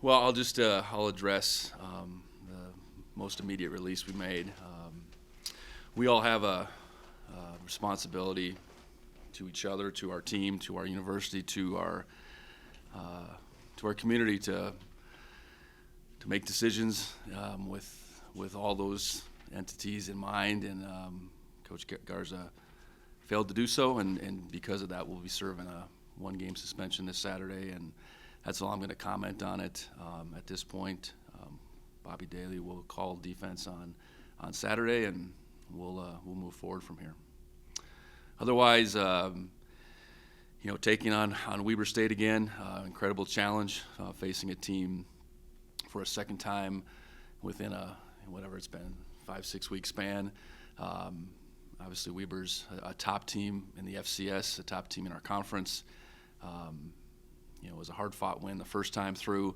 Well, I'll address the most immediate release we made. We all have a responsibility to each other, to our team, to our university, to our community to make decisions with all those entities in mind. And Coach Garza failed to do so, and because of that, we'll be serving a one-game suspension this Saturday, and that's all I'm going to comment on it at this point. Bobby Daly will call defense on Saturday, and we'll move forward from here. Otherwise, taking on Weber State again, incredible challenge, facing a team for a second time within whatever it's been, 5-6 week span. Obviously, Weber's a top team in the FCS, a top team in our conference. It was a hard-fought win the first time through,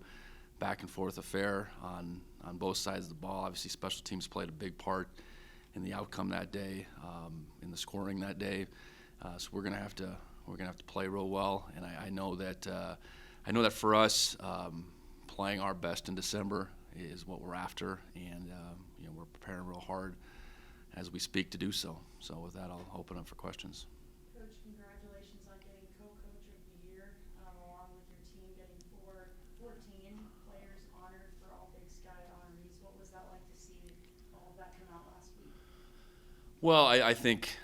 back-and-forth affair on both sides of the ball. Obviously, special teams played a big part in the outcome that day, in the scoring that day. So we're gonna have to play real well, and I know that for us, playing our best in December is what we're after, and we're preparing real hard as we speak to do so. So with that, I'll open up for questions. Coach, congratulations on getting co-coach of the year, along with your team getting 14 players honored for all Big Sky honorees. What was that like to see all of that come out last week? Well, I think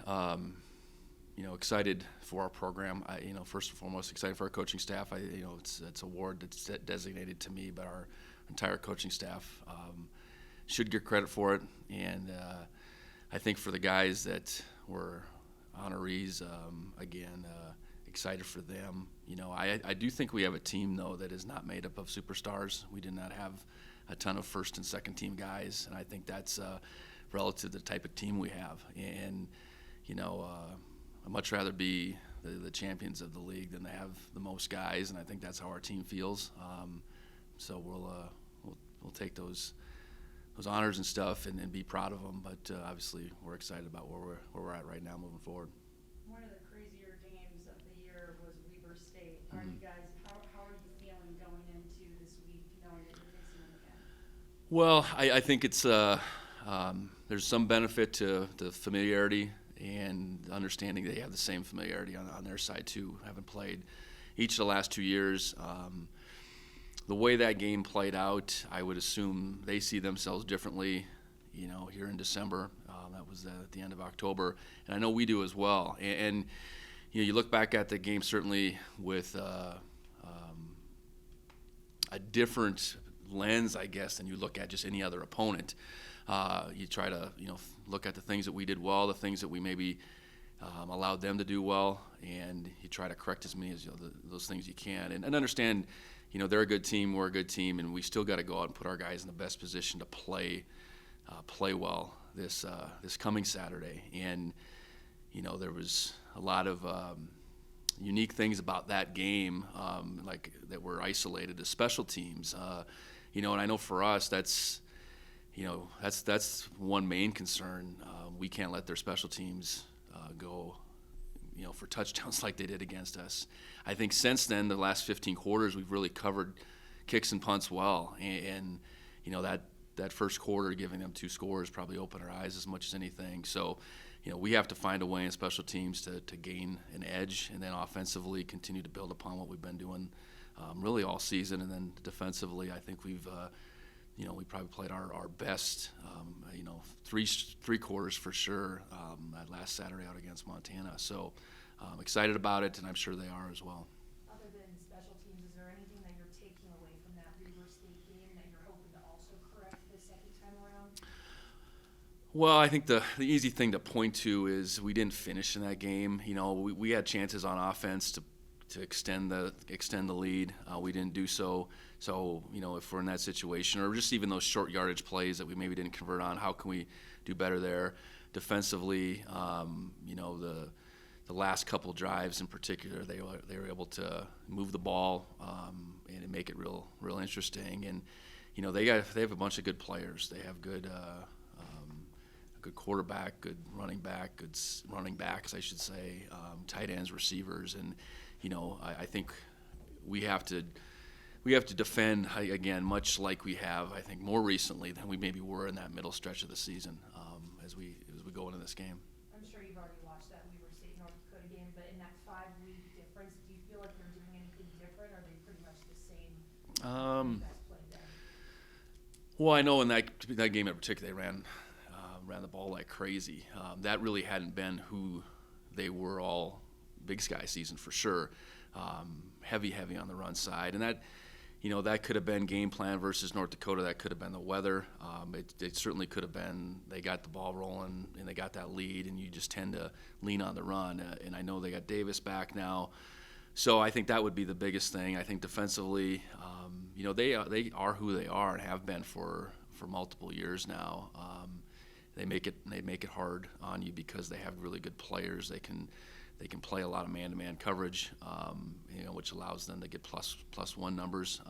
excited for our program. First and foremost, excited for our coaching staff. It's a award that's designated to me, but our entire coaching staff should get credit for it. And I think for the guys that were honorees, excited for them. I do think we have a team, though, that is not made up of superstars. We did not have a ton of first and second team guys, and I think that's relative to the type of team we have. And I'd much rather be the champions of the league than to have the most guys, and I think that's how our team feels. So we'll take those honors and stuff and be proud of them. But obviously, we're excited about where we're at right now, moving forward. One of the crazier games of the year was Weber State. Are you guys? How are you feeling going into this week, knowing that you're facing them again? Well, I think it's there's some benefit to the familiarity and understanding they have the same familiarity on their side too, having played each of the last 2 years. The way that game played out, I would assume they see themselves differently, here in December. That was at the end of October, and I know we do as well. And you look back at the game certainly with a different lens, I guess, than you look at just any other opponent. You try to, look at the things that we did well, the things that we maybe allowed them to do well, and you try to correct as many as those things you can. And understand, they're a good team, we're a good team, and we still got to go out and put our guys in the best position to play well this coming Saturday. And there was a lot of unique things about that game, like that were isolated to special teams. And I know for us that's one main concern. We can't let their special teams go, for touchdowns like they did against us. I think since then, the last 15 quarters, we've really covered kicks and punts well. And that first quarter, giving them 2 scores probably opened our eyes as much as anything. So, we have to find a way in special teams to gain an edge, and then offensively continue to build upon what we've been doing really all season. And then defensively, I think we probably played our best, three quarters for sure that last Saturday out against Montana. So excited about it, and I'm sure they are as well. Other than special teams, is there anything that you're taking away from that Weber State game that you're hoping to also correct the second time around? Well, I think the easy thing to point to is we didn't finish in that game. We had chances on offense to extend the lead. We didn't do so. So, if we're in that situation, or just even those short yardage plays that we maybe didn't convert on, how can we do better there? Defensively, the last couple drives in particular, they were able to move the ball and make it real interesting. And they have a bunch of good players. They have good quarterback, good running backs, I should say, tight ends, receivers, and I think we have to we have to defend again, much like we have, I think, more recently than we maybe were in that middle stretch of the season as we go into this game. I'm sure you've already watched that Weber State North Dakota game, but in that 5-week difference, do you feel like they're doing anything different, or are they pretty much the same best played then? Well, I know in that game in particular, they ran the ball like crazy. That really hadn't been who they were all Big Sky season for sure. Heavy on the run side, and that, that could have been game plan versus North Dakota. That could have been the weather. It certainly could have been they got the ball rolling and they got that lead, and you just tend to lean on the run. And I know they got Davis back now, so I think that would be the biggest thing. I think defensively, they are who they are and have been for multiple years now. They make it hard on you because they have really good players. They can play a lot of man-to-man coverage, which allows them to get plus one numbers.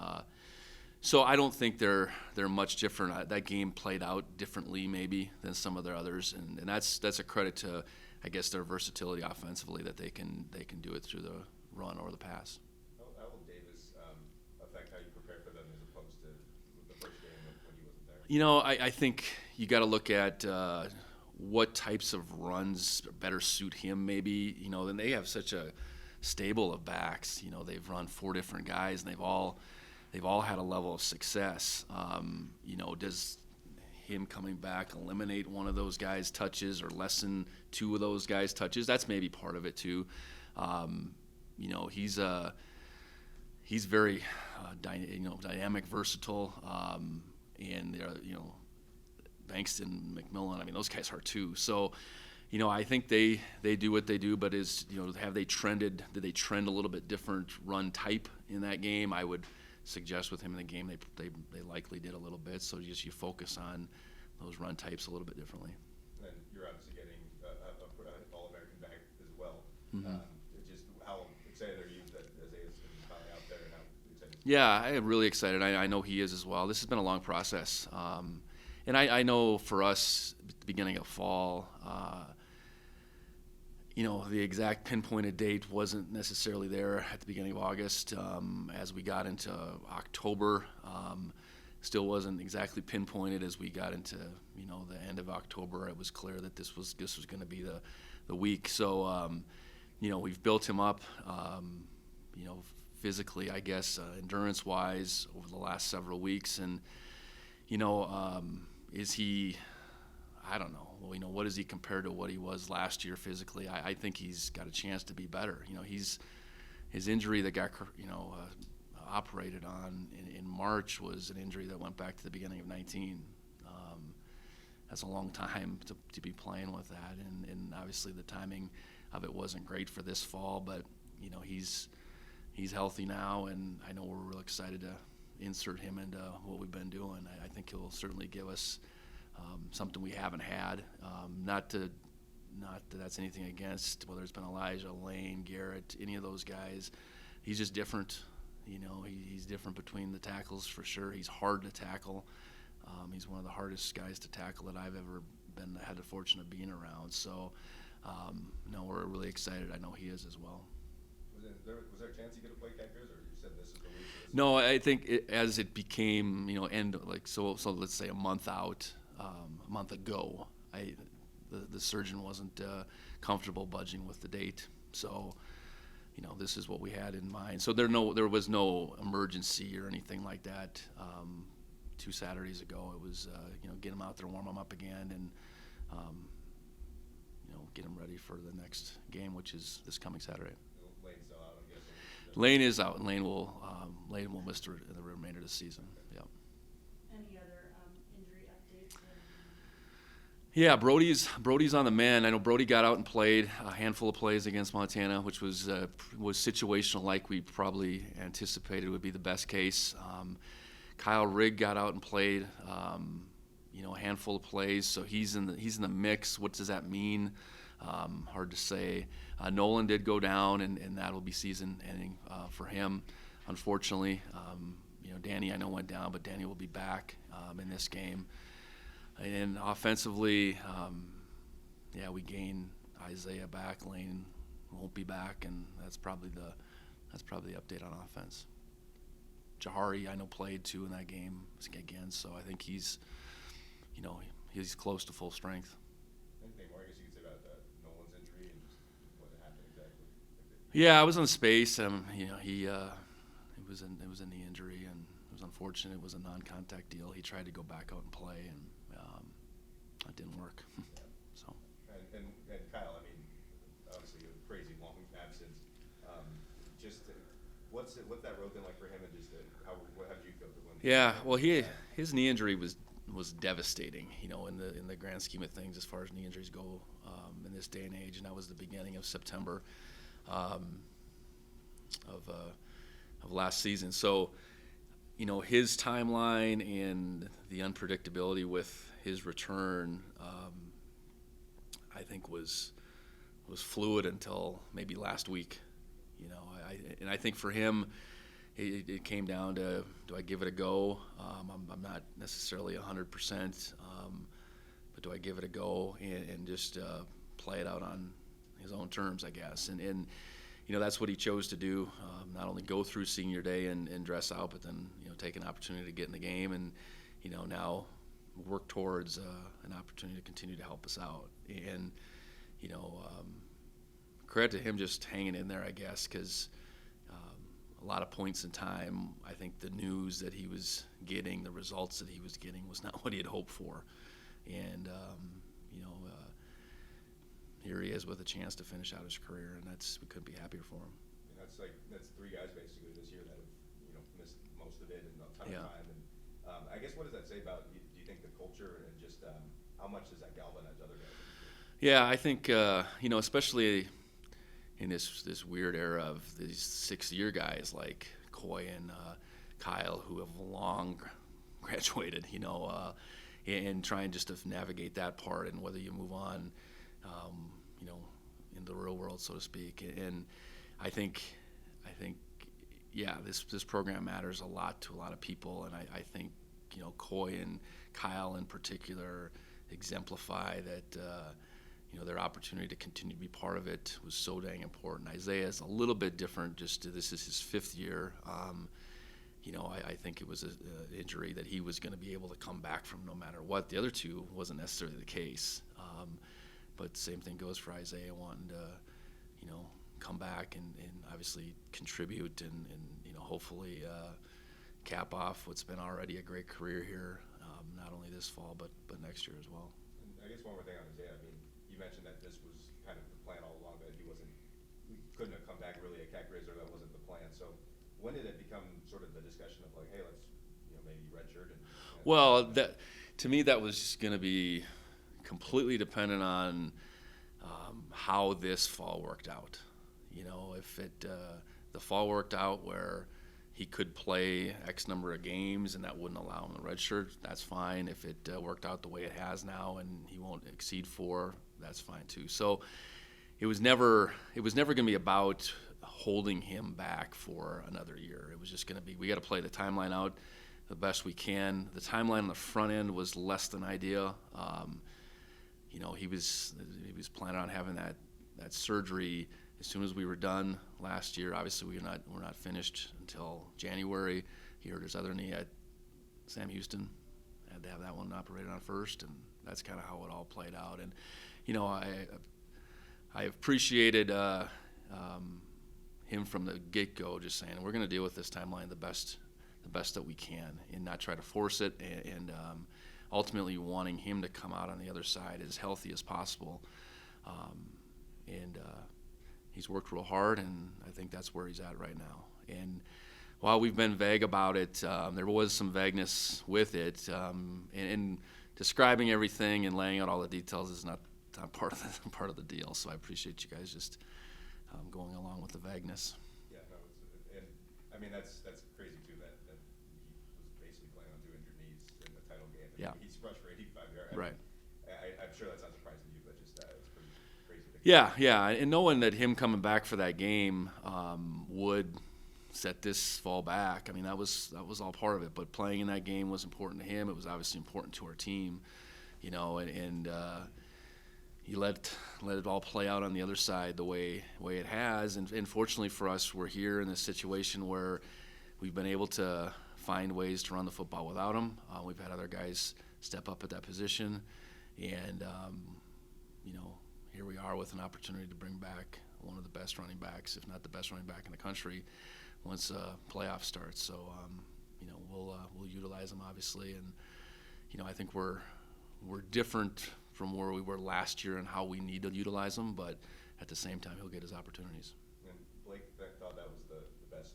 So I don't think they're much different. That game played out differently maybe than some of their others, and that's a credit to, I guess, their versatility offensively, that they can do it through the run or the pass. How will Davis affect how you prepare for them as opposed to the first game when he wasn't there? I think you got to look at what types of runs better suit him maybe. Then they have such a stable of backs. They've run 4 different guys, and they've all had a level of success. Does him coming back eliminate one of those guys' touches or lessen 2 of those guys' touches? That's maybe part of it too. He's very dynamic, versatile, and Bankston, McMillan, those guys are too. So, I think they do what they do, but have they trended? Did they trend a little bit different run type in that game? I would suggest with him in the game they likely did a little bit. So just you focus on those run types a little bit differently. And you're obviously getting an All-American back as well. Mm-hmm. Just how excited are you that Isaiah's going to be finally out there, and how excited? Yeah, I am really excited. I know he is as well. This has been a long process. And I know for us, at the beginning of fall, the exact pinpointed date wasn't necessarily there at the beginning of August. As we got into October, still wasn't exactly pinpointed. As we got into the end of October, it was clear that this was going to be the week. So we've built him up, physically, I guess, endurance-wise over the last several weeks, and is he? I don't know. Well, what is he compared to what he was last year physically? I think he's got a chance to be better. His injury that got operated on in March was an injury that went back to the beginning of 19. That's a long time to be playing with that, and obviously the timing of it wasn't great for this fall. But he's healthy now, and I know we're real excited to insert him into what we've been doing. I think he'll certainly give us something we haven't had. Not that that's anything against whether it's been Elijah, Lane, Garrett, any of those guys. He's just different. He's different between the tackles for sure. He's hard to tackle. He's one of the hardest guys to tackle that I've ever had the fortune of being around. So, no, we're really excited. I know he is as well. Was there a chance he could have played Cat Grizz, or you said this is the week? No, I think as it became, so let's say a month out, a month ago, the surgeon wasn't comfortable budging with the date. So, this is what we had in mind. So there was no emergency or anything like that. 2 Saturdays ago, it was get him out there, warm him up again, and get him ready for the next game, which is this coming Saturday. Lane's still out, I'm guessing. Lane is out, and Lane will miss the remainder of the season. Yep. Any other injury updates? Yeah, Brody's on the mend. I know Brody got out and played a handful of plays against Montana, which was situational, like we probably anticipated would be the best case. Kyle Rigg got out and played, a handful of plays, so he's in the mix. What does that mean? Hard to say. Nolan did go down, and that'll be season-ending for him, unfortunately. Danny, I know, went down, but Danny will be back in this game. And offensively, we gain Isaiah back. Lane won't be back, and that's probably the update on offense. Jahari, I know, played too in that game again. So I think he's close to full strength. Anything more I guess you could say about Nolan's injury and just what happened exactly? Yeah, I was on space. He it was a knee injury, and it was unfortunate. It was a non-contact deal. He tried to go back out and play, and that didn't work. So. And Kyle, I mean, obviously a crazy long absence. What's that road been like for him, and just how did you feel when? Yeah, well, his knee injury was devastating, in the grand scheme of things as far as knee injuries go in this day and age, and that was the beginning of September of last season. So, his timeline and the unpredictability with his return, I think was fluid until maybe last week. I think for him, it came down to, do I give it a go? I'm not necessarily 100%, but do I give it a go and just play it out on his own terms, I guess. And that's what he chose to do, not only go through senior day and dress out, but then, take an opportunity to get in the game and, now work towards an opportunity to continue to help us out. And, credit to him just hanging in there, I guess, because a lot of points in time, I think the news that he was getting, the results that he was getting, was not what he had hoped for. And, here he is with a chance to finish out his career, and we couldn't be happier for him. And that's 3 guys basically this year that have missed most of it and a ton of time. And I guess what does that say about? Do you think the culture and just how much does that galvanize other guys? Yeah, I think especially in this weird era of these 6-year guys like Coy and Kyle, who have long graduated, and trying just to navigate that part and whether you move on, in the real world, so to speak. And I think, yeah, this program matters a lot to a lot of people, and I think, Coy and Kyle in particular exemplify that. Their opportunity to continue to be part of it was so dang important. Isaiah is a little bit different. This is his 5th year. I think it was an injury that he was going to be able to come back from no matter what. The other two wasn't necessarily the case. But same thing goes for Isaiah wanting to, come back and obviously contribute and hopefully cap off what's been already a great career here, not only this fall but next year as well. And I guess one more thing on Isaiah. I mean, you mentioned that this was kind of the plan all along, that he couldn't have come back really at Cat Grizzly, or that wasn't the plan. So when did it become sort of the discussion of like, hey, let's maybe redshirt and? Well, to me that was going to be completely dependent on how this fall worked out. If the fall worked out where he could play X number of games and that wouldn't allow him a red shirt, that's fine. If it worked out the way it has now and he won't exceed 4, that's fine too. So it was never going to be about holding him back for another year. It was just going to be, we got to play the timeline out the best we can. The timeline on the front end was less than ideal. He was planning on having that surgery as soon as we were done last year. Obviously, we're not finished until January. He hurt his other knee at Sam Houston. Had to have that one operated on first, and that's kind of how it all played out. And I appreciated him from the get-go, just saying we're going to deal with this timeline the best that we can, and not try to force it, and ultimately wanting him to come out on the other side as healthy as possible. He's worked real hard, and I think that's where he's at right now. And while we've been vague about it, there was some vagueness with it, and describing everything and laying out all the details is not part of the deal. So I appreciate you guys just going along with the vagueness. Yeah, no, and I mean that's crazy too. That he was basically playing on 2 injured knees in the title game. Yeah. He's rushed for 85 yards. Right. I'm sure that's not surprising to you, but just it's pretty crazy. Yeah, and knowing that him coming back for that game would set this fall back. I mean, that was all part of it. But playing in that game was important to him. It was obviously important to our team, and he let it all play out on the other side the way it has. And fortunately for us, we're here in this situation where we've been able to find ways to run the football without him. We've had other guys step up at that position, and here we are with an opportunity to bring back one of the best running backs, if not the best running back in the country, once playoff starts. So we'll utilize him obviously, and I think we're different from where we were last year and how we need to utilize him, but at the same time he'll get his opportunities. And Blake thought that was the best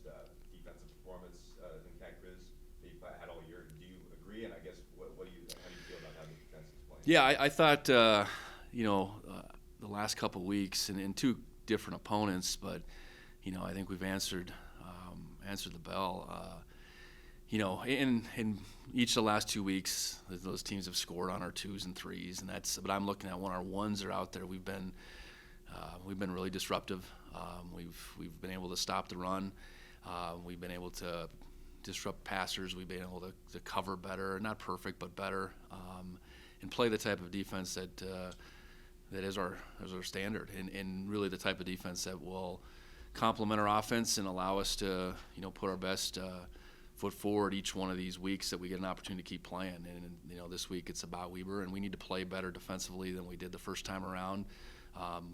defensive performance in Cat Grizz that you've had all year. Do you agree? And I guess how do you feel about how the defense is playing? Yeah, I thought the last couple weeks and in two different opponents, but I think we've answered the bell. In each of the last 2 weeks, those teams have scored on our 2s and 3s, and but I'm looking at when our 1s are out there. We've been really disruptive. We've been able to stop the run. We've been able to disrupt passers. We've been able to cover better, not perfect, but better, and play the type of defense that is our standard, and really the type of defense that will complement our offense and allow us to put our best foot forward each one of these weeks that we get an opportunity to keep playing. And this week it's about Weber, and we need to play better defensively than we did the first time around.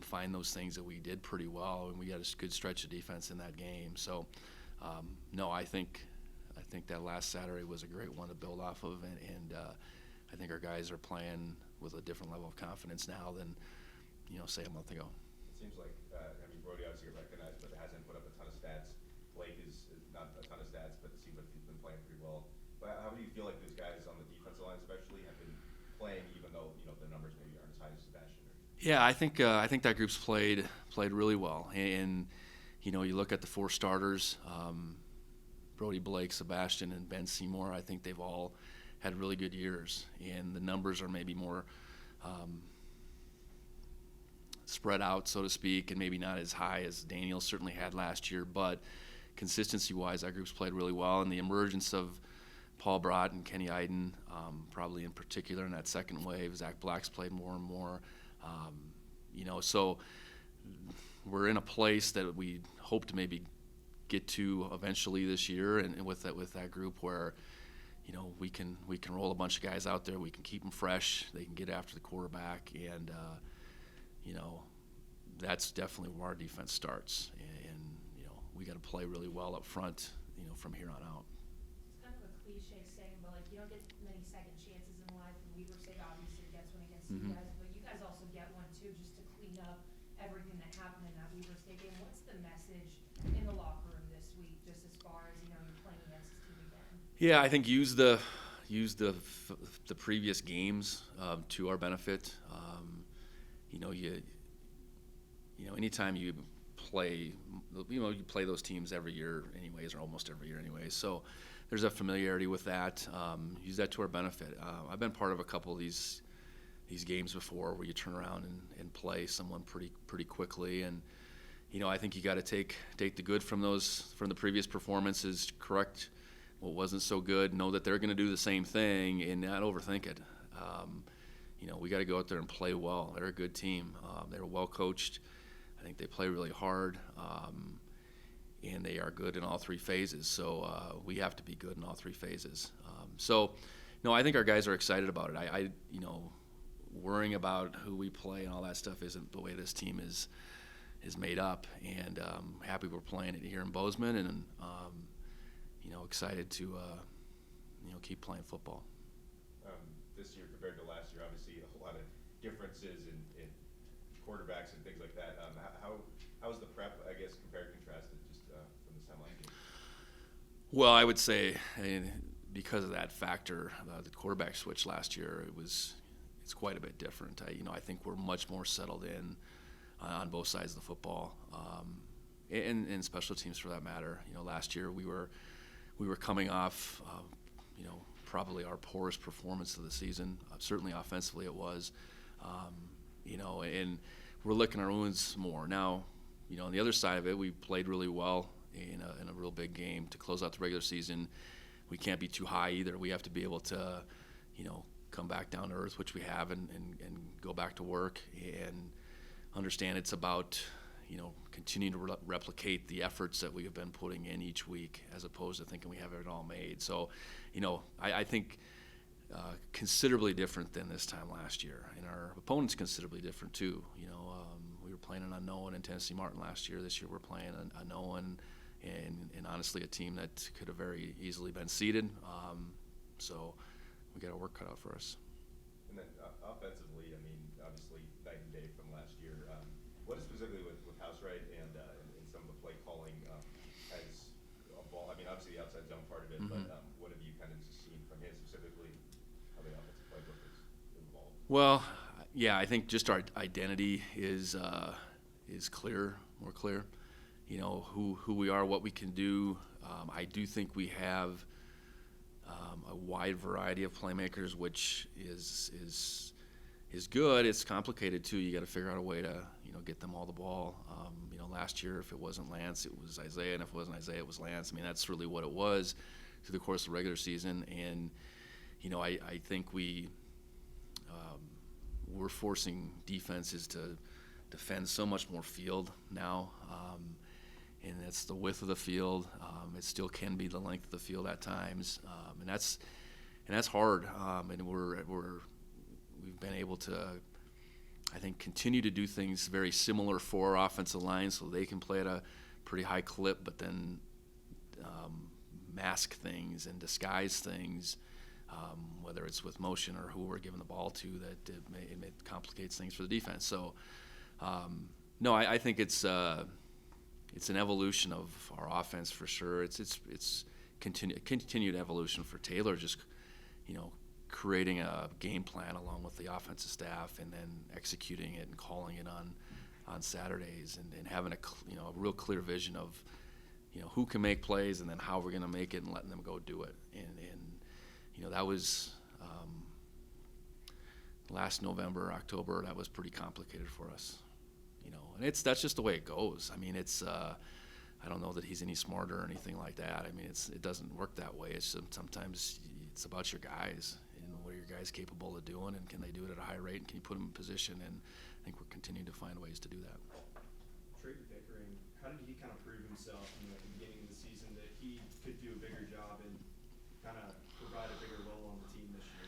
Find those things that we did pretty well, and we got a good stretch of defense in that game. So, no, I think that last Saturday was a great one to build off of, and I think our guys are playing with a different level of confidence now than say a month ago. It seems like Brody obviously got recognized, but hasn't put up a ton of stats. Blake is not a ton of stats, but it seems like he's been playing pretty well. But how do you feel like those guys on the defensive line especially have been playing, even though the numbers maybe aren't as high as Sebastian? Yeah, I think that group's played really well, and you look at the 4 starters, Brody, Blake, Sebastian, and Ben Seymour. I think they've all had really good years, and the numbers are maybe more spread out, so to speak, and maybe not as high as Daniel certainly had last year, but consistency-wise, that group's played really well, and the emergence of Paul Brott and Kenny Iden, probably in particular in that second wave. Zach Black's played more and more. So we're in a place that we hope to maybe get to eventually this year, and with that group where we can roll a bunch of guys out there, we can keep them fresh, they can get after the quarterback, and that's definitely where our defense starts, and we got to play really well up front from here on out. It's kind of a cliche saying, but you don't get many second chances in life, and Weaver State obviously gets one against you guys, but you guys also get one too, just to clean up everything that happened in that Weaver State game. What's the message in the locker room this week, just as far as you're playing against this team again? Yeah, I think use the previous games to our benefit. Anytime you play, you play those teams every year anyways, or almost every year anyways. So there's a familiarity with that. Use that to our benefit. I've been part of a couple of these games before where you turn around and play someone pretty quickly, and I think you got to take the good from the previous performances, correct what wasn't so good, know that they're going to do the same thing, and not overthink it. We got to go out there and play well. They're a good team. They're well coached. I think they play really hard, and they are good in all 3 phases. So we have to be good in all 3 phases. I think our guys are excited about it. I worrying about who we play and all that stuff isn't the way this team is made up, and happy we're playing it here in Bozeman, and excited to keep playing football. This year compared to last year, obviously a lot of differences in quarterbacks and things like that. How's the prep, I guess, compared and contrasted just from this time last year? Well, I would say because of that factor, the quarterback switch last year, it's quite a bit different. I think we're much more settled in on both sides of the football, and special teams for that matter. Last year we were coming off, probably our poorest performance of the season. Certainly offensively it was, and we're licking our wounds more. Now, on the other side of it, we played really well in a real big game to close out the regular season. We can't be too high either. We have to be able to, come back down to earth, which we have, and go back to work and understand it's about, continue to replicate the efforts that we have been putting in each week, as opposed to thinking we have it all made. So, I think considerably different than this time last year, and our opponents considerably different too. We were playing an unknown in Tennessee Martin last year. This year we're playing a known, and honestly a team that could have very easily been seeded. So we got our work cut out for us. And then offensively, I mean, obviously night and day from last year. What is specifically with Housewright and some of the play calling has evolved? I mean, obviously the outside zone part of it, Mm-hmm. but what have you kind of seen from him specifically? How the offensive playbook has evolved? Well, yeah, I think just our identity is clear, more clear. Who we are, what we can do. I do think we have a wide variety of playmakers, which is good. It's complicated too. You got to figure out a way to get them all the ball. Last year, if it wasn't Lance, it was Isaiah, and if it wasn't Isaiah, it was Lance. I mean, that's really what it was through the course of the regular season. And I think we're forcing defenses to defend so much more field now, and that's the width of the field. It still can be the length of the field at times, and that's hard. And we've been able to, I think, continue to do things very similar for our offensive line, so they can play at a pretty high clip, but then mask things and disguise things. Whether it's with motion or who we're giving the ball to, that it complicates things for the defense. So, no, I think it's an evolution of our offense for sure. It's continued evolution for Taylor, just creating a game plan along with the offensive staff, and then executing it and calling it on Saturdays, and having a real clear vision of who can make plays, and then how we're going to make it, and letting them go do it. And that was last November, October. That was pretty complicated for us, and that's just the way it goes. I mean, I don't know that he's any smarter or anything like that. I mean, it doesn't work that way. It's sometimes it's about your guys and what are your guys capable of doing, and can they do it at a high rate, and can you put them in position? And I think we're continuing to find ways to do that. Trayton Pickering, how did he kind of prove himself at the beginning of the season that he could do a bigger job and kind of provide a bigger role on the team this year?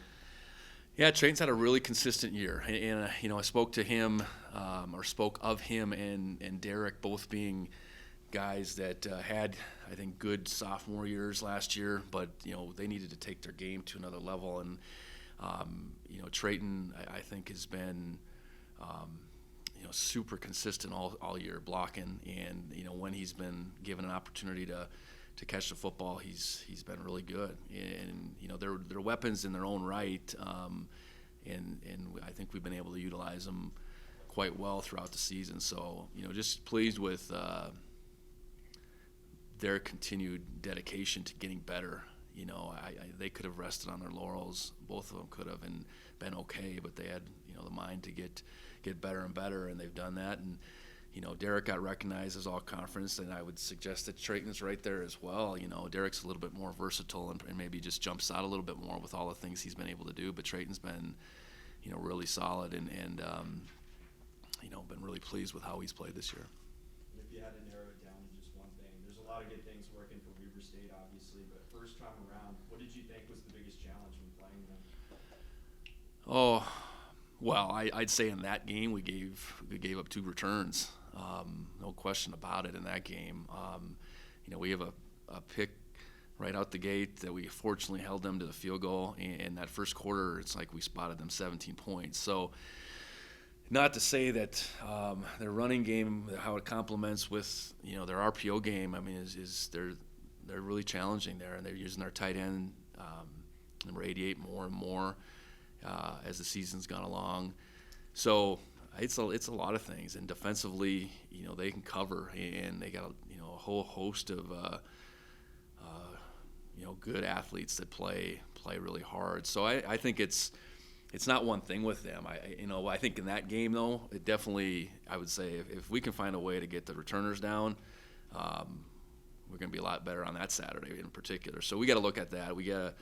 Yeah, Trayton's had a really consistent year, and I spoke to him, or spoke of him and Derek, both being guys that had, I think, good sophomore years last year, but they needed to take their game to another level. And Trayton, I think, has been super consistent all year blocking, and when he's been given an opportunity to catch the football, he's been really good. And they're weapons in their own right, and I think we've been able to utilize them quite well throughout the season. So just pleased with their continued dedication to getting better. They could have rested on their laurels. Both of them could have and been okay, but they had the mind to get better and better, and they've done that. And Derek got recognized as all conference, and I would suggest that Trayton's right there as well. Derek's a little bit more versatile and maybe just jumps out a little bit more with all the things he's been able to do, but Trayton's been really solid, and been really pleased with how he's played this year. If you had to narrow it down to just one thing, there's a lot of good things working for Weber State, obviously, but first time around, what did you think was the biggest challenge when playing them? Oh, well, I'd say in that game we gave up 2 returns, no question about it. In that game, we have a pick right out the gate that we fortunately held them to the field goal, and that first quarter, it's like we spotted them 17 points. So, not to say that their running game, how it complements with their RPO game. I mean, is they're really challenging there, and they're using their tight end number 88 more and more as the season's gone along. So it's a lot of things, and defensively, they can cover, and they got a whole host of good athletes that play really hard. So I think it's not one thing with them. I think in that game, though, it definitely, I would say, if we can find a way to get the returners down, we're going to be a lot better on that Saturday in particular. So we got to look at that. We got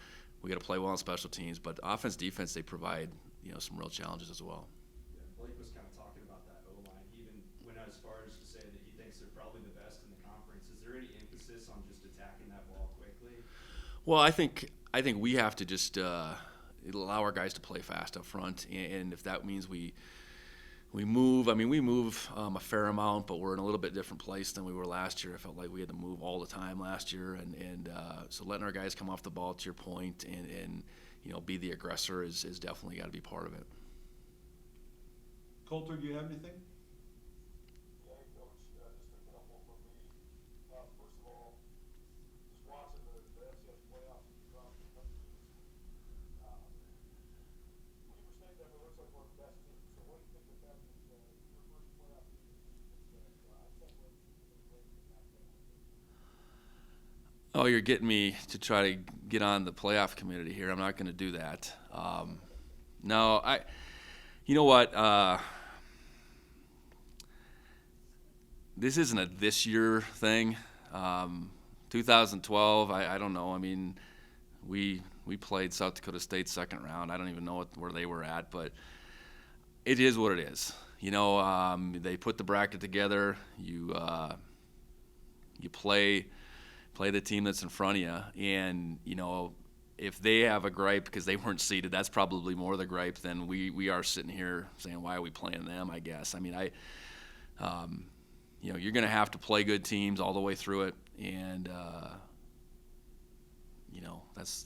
to play well on special teams, but offense, defense, they provide some real challenges as well. Yeah, Blake was kind of talking about that O-line. He even went as far as to say that he thinks emphasis on just attacking that ball quickly? Well, I think we have to just allow our guys to play fast up front, and if that means we move. I mean, we move a fair amount, but we're in a little bit different place than we were last year. I felt like we had to move all the time last year, and so letting our guys come off the ball, to your point, and be the aggressor is definitely got to be part of it. Coulter, do you have anything? Yeah, Coach, just a couple from me. First of all, just watching the FCS playoffs across the country this week. Weber State definitely looks like one of the best teams. So what do you think the fact that your first playoff team this week is upset wins and wins in that game? Oh, you're getting me to try to get on the playoff community here. I'm not going to do that. No, you know what? This isn't a this year thing. 2012, I don't know. I mean, we played South Dakota State second round. I don't even know where they were at, but it is what it is. They put the bracket together. You play the team that's in front of you, and if they have a gripe because they weren't seeded, that's probably more the gripe than we are sitting here saying, why are we playing them, I guess. I mean, you're going to have to play good teams all the way through it, and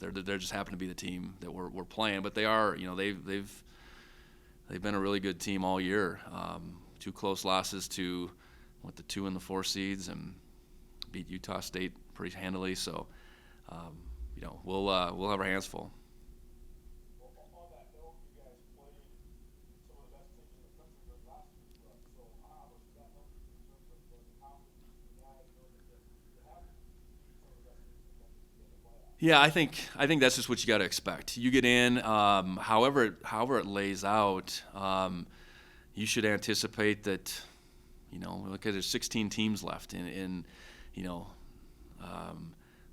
they're just happen to be the team that we're playing. But they are, they've been a really good team all year. 2 close losses to the 2 and the 4 seeds, and beat Utah State pretty handily. So, we'll have our hands full. Well, on that note, you guys played some of the best teams in the country during last year's run. So how much does that help you in terms of the confidence you have in order to have some of the best teams in the country in the playoffs? Yeah, I think that's just what you got to expect. You get in, however it lays out, you should anticipate that, because there's 16 teams left, and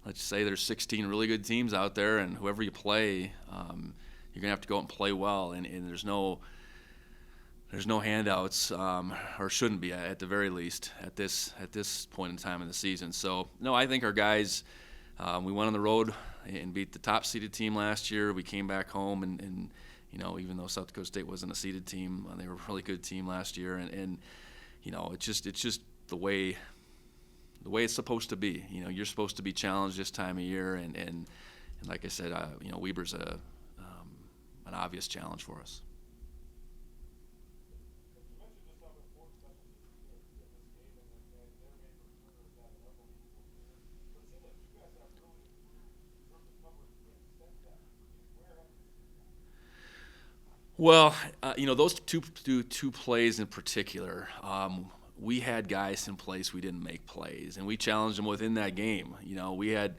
let's say there's 16 really good teams out there, and whoever you play, you're gonna have to go out and play well, and there's no handouts, or shouldn't be at the very least at this point in time in the season. So no, I think our guys. We went on the road and beat the top-seeded team last year. We came back home, and even though South Dakota State wasn't a seeded team, they were a really good team last year. And it's just the way it's supposed to be. You're supposed to be challenged this time of year, and like I said, Weber's an obvious challenge for us. You mentioned just how important special teams is in this game, and their main returner has had an unbelievable year. But it seems like you guys have really improved in terms of coverage and sense that. Where have you seen that? Well, those two plays in particular, we had guys in place we didn't make plays, and we challenged them within that game. We had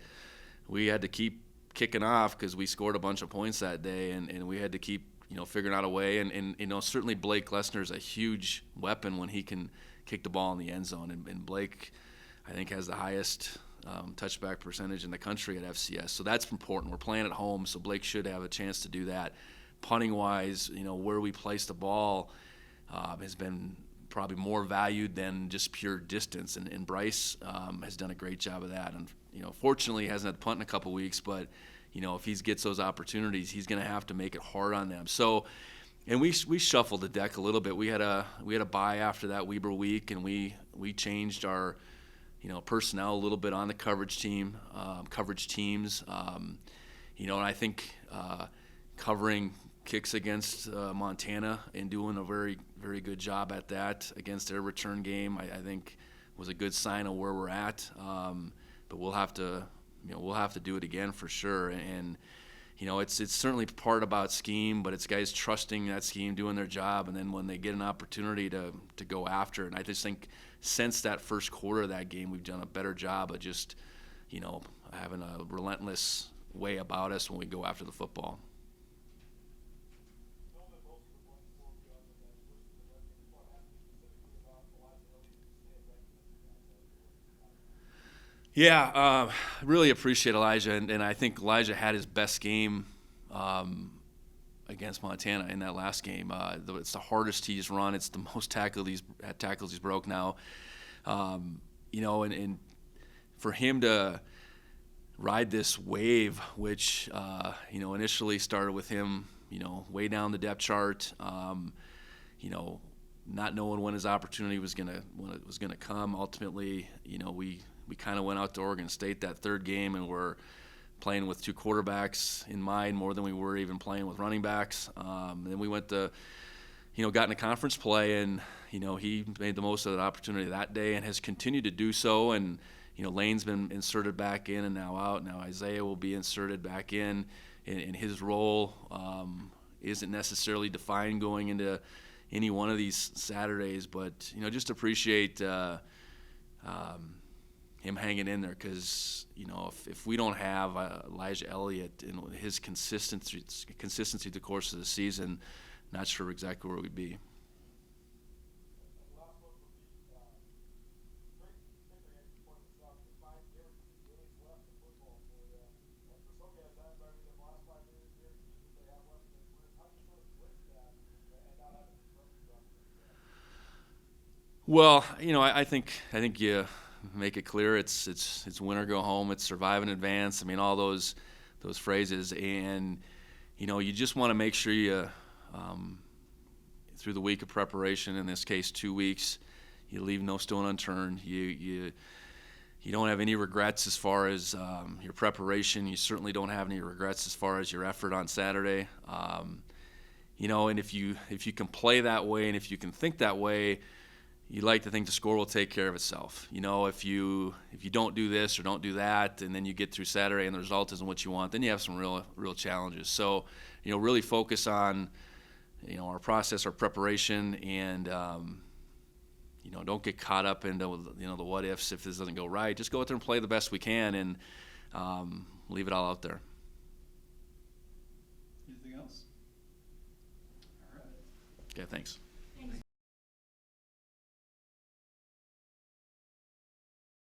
to keep kicking off because we scored a bunch of points that day, and we had to keep figuring out a way. And certainly Blake Lesnar is a huge weapon when he can kick the ball in the end zone. And Blake, I think, has the highest touchback percentage in the country at FCS. So that's important. We're playing at home, so Blake should have a chance to do that. Punting wise, where we place the ball has been probably more valued than just pure distance, and Bryce has done a great job of that. And fortunately, he hasn't had to punt in a couple weeks, but if he gets those opportunities, he's going to have to make it hard on them. So, and we shuffled the deck a little bit. We had a bye after that Weber week, and we changed our personnel a little bit on the coverage teams. And I think covering kicks against Montana and doing a very, very good job at that against their return game, I think was a good sign of where we're at. But we'll have to do it again for sure. And it's certainly part about scheme, but it's guys trusting that scheme, doing their job, and then when they get an opportunity to go after it. And I just think since that first quarter of that game, we've done a better job of just having a relentless way about us when we go after the football. Yeah, really appreciate Elijah, and I think Elijah had his best game against Montana in that last game. It's the hardest he's run. It's the most tackles he's broke now. And for him to ride this wave, which initially started with him, way down the depth chart, not knowing when his opportunity was gonna come. Ultimately, we kind of went out to Oregon State that third game and were playing with two quarterbacks in mind more than we were even playing with running backs. Then we went to, got into conference play, and he made the most of that opportunity that day and has continued to do so. And Lane's been inserted back in and now out. Now Isaiah will be inserted back in, and his role isn't necessarily defined going into any one of these Saturdays. But just appreciate him hanging in there, because if we don't have Elijah Elliott and his consistency through the course of the season, not sure exactly where we'd be. And last one would be, great victory, as you pointed out, the 5 games left in football for you. And for some guys, that might be the last 5 games that they have left in their careers. How do you sort of bridge that and not having to pressure drop? Well, I think you make it clear it's win or go home, it's survive and advance. I mean, all those phrases, and you just want to make sure you through the week of preparation, in this case 2 weeks, you leave no stone unturned. You don't have any regrets as far as your preparation. You certainly don't have any regrets as far as your effort on Saturday. And if you can play that way, and if you can think that way, you like to think the score will take care of itself. If you don't do this or don't do that, and then you get through Saturday and the result isn't what you want, then you have some real challenges. So, really focus on, our process, our preparation, and don't get caught up into the what ifs if this doesn't go right. Just go out there and play the best we can, and leave it all out there. Anything else? All right. Okay, thanks.